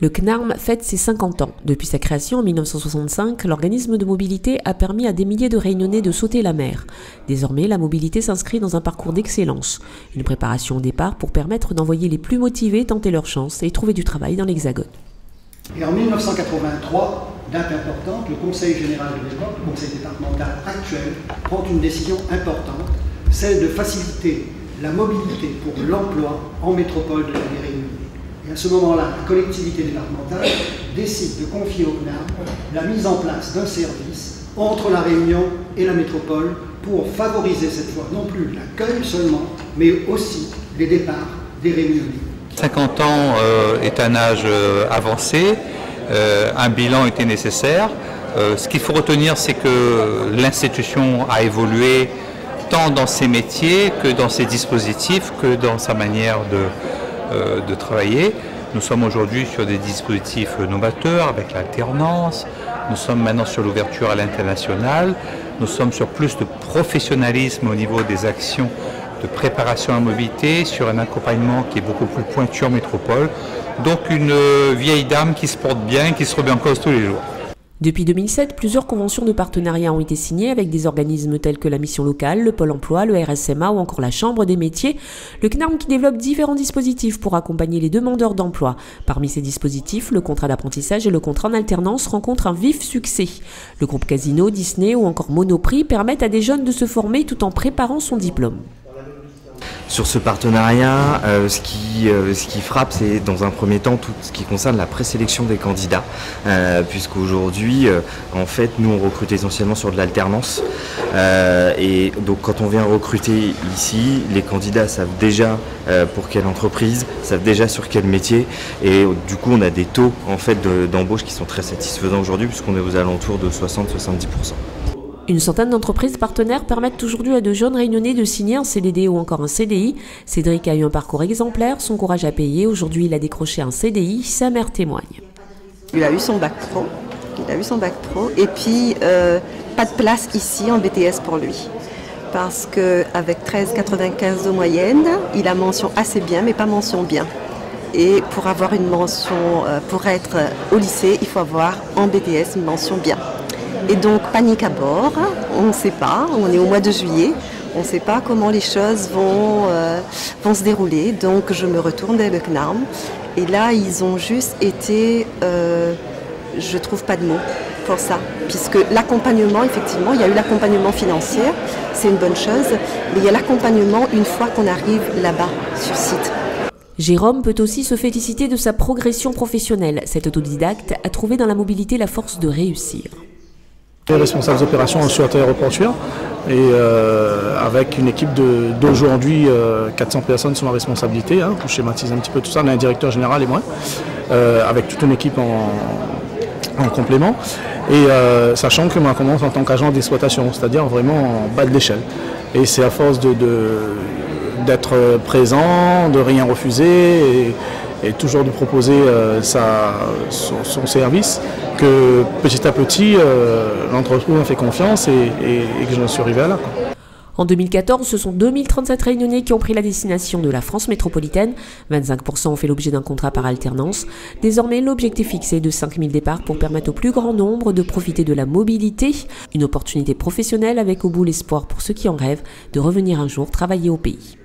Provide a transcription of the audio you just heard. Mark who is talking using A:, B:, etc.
A: Le CNARM fête ses 50 ans. Depuis sa création en 1965, l'organisme de mobilité a permis à des milliers de Réunionnais de sauter la mer. Désormais, la mobilité s'inscrit dans un parcours d'excellence. Une préparation au départ pour permettre d'envoyer les plus motivés tenter leur chance et trouver du travail dans l'Hexagone.
B: Et en 1983, date importante, le Conseil général de l'époque, le Conseil départemental actuel, prend une décision importante, celle de faciliter la mobilité pour l'emploi en métropole de la Réunion. Et à ce moment-là, la collectivité départementale décide de confier au CNARM la mise en place d'un service entre la Réunion et la métropole pour favoriser cette fois non plus l'accueil seulement, mais aussi les départs des Réunionnais.
C: 50 ans est un âge avancé, un bilan était nécessaire. Ce qu'il faut retenir, c'est que l'institution a évolué tant dans ses métiers que dans ses dispositifs, que dans sa manière de travailler. Nous sommes aujourd'hui sur des dispositifs novateurs avec l'alternance, nous sommes maintenant sur l'ouverture à l'international, nous sommes sur plus de professionnalisme au niveau des actions de préparation à la mobilité, sur un accompagnement qui est beaucoup plus pointu en métropole. Donc une vieille dame qui se porte bien, qui se remet en cause tous les jours.
A: Depuis 2007, plusieurs conventions de partenariat ont été signées avec des organismes tels que la Mission locale, le Pôle emploi, le RSMA ou encore la Chambre des métiers. Le CNARM qui développe différents dispositifs pour accompagner les demandeurs d'emploi. Parmi ces dispositifs, le contrat d'apprentissage et le contrat en alternance rencontrent un vif succès. Le groupe Casino, Disney ou encore Monoprix permettent à des jeunes de se former tout en préparant son diplôme.
D: Sur ce partenariat, ce qui frappe, c'est dans un premier temps tout ce qui concerne la présélection des candidats, puisqu'aujourd'hui, en fait, nous on recrute essentiellement sur de l'alternance, et donc quand on vient recruter ici, les candidats savent déjà pour quelle entreprise, savent déjà sur quel métier, et du coup on a des taux en fait d'embauche qui sont très satisfaisants aujourd'hui, puisqu'on est aux alentours de 60-70%.
A: Une centaine d'entreprises partenaires permettent aujourd'hui à de jeunes Réunionnais de signer un CDD ou encore un CDI. Cédric a eu un parcours exemplaire, son courage a payé. Aujourd'hui, il a décroché un CDI, sa mère témoigne.
E: Il a eu son bac pro, et puis pas de place ici en BTS pour lui. Parce qu'avec 13,95 de moyenne, il a mention assez bien, mais pas mention bien. Et pour avoir une mention, pour être au lycée, il faut avoir en BTS une mention bien. Et donc, panique à bord, on ne sait pas, on est au mois de juillet, on ne sait pas comment les choses vont se dérouler. Donc, je me retourne vers le CNARM. Et là, ils ont juste été, je ne trouve pas de mots pour ça. Puisque l'accompagnement, effectivement, il y a eu l'accompagnement financier, c'est une bonne chose, mais il y a l'accompagnement une fois qu'on arrive là-bas, sur site.
A: Jérôme peut aussi se féliciter de sa progression professionnelle. Cet autodidacte a trouvé dans la mobilité la force de réussir.
F: Responsables d'opération en sûreté aéroportuaire et avec une équipe d'aujourd'hui 400 personnes sur ma responsabilité, pour schématiser un petit peu tout ça, on a un directeur général et moi, avec toute une équipe en complément, et sachant que moi commence en tant qu'agent d'exploitation, c'est-à-dire vraiment en bas de l'échelle. Et c'est à force d'être présent, de rien refuser et toujours de proposer son service, que petit à petit l'entreprise m'a fait confiance et que j'en suis arrivé à là.
A: En 2014, ce sont 2037 Réunionnais qui ont pris la destination de la France métropolitaine. 25% ont fait l'objet d'un contrat par alternance. Désormais, l'objectif fixé est de 5000 départs pour permettre au plus grand nombre de profiter de la mobilité. Une opportunité professionnelle avec au bout l'espoir pour ceux qui en rêvent de revenir un jour travailler au pays.